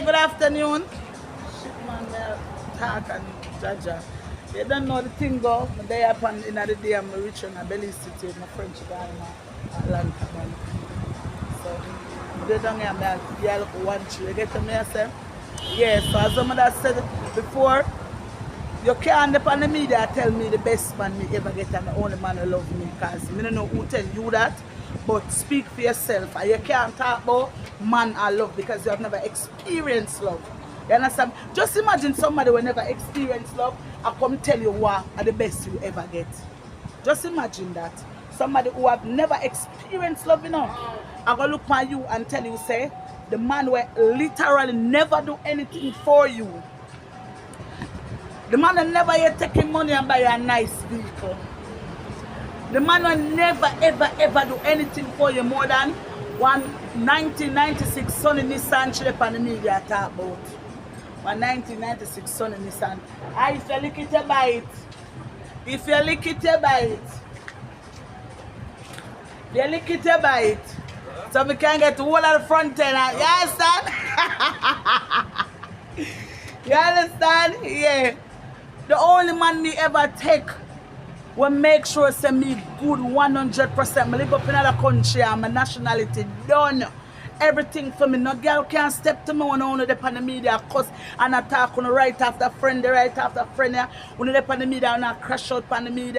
good afternoon. Shit man, me talk and jaja. You don't know the thing go. My day upon in the day I'm rich on a belly city with my French guy in Atlanta man. So they don't get me a look one tree. You get to me I say? Yes, so as someone that said before, you can't depend on the media tell me the best man me ever get and the only man who love me because I don't know who tell you that. But speak for yourself and you can't talk about man or love because you have never experienced love. You understand? Just imagine somebody who never experienced love and come tell you what are the best you ever get. Just imagine that. Somebody who have never experienced love, you know, I'm gonna look at you and tell you, say, the man will literally never do anything for you. The man will never yet take him money and buy a nice vehicle. The man will never ever do anything for you more than one 1996 Sony Nissan chip on the media talk about. One 1996 Sony Nissan. Ah, if you lick it, you buy it. If you lick it, you buy it. If you lick it, you buy it. So we can get all of the front end. You understand? You understand? Yeah. The only man me ever take will make sure say me good 100%. Me live up in another country and my nationality done. Everything for me. No girl can step to me when I want to dep on the media cause and attack on the right after friend, the right after friend. When you dep on the media and I crash out on the media.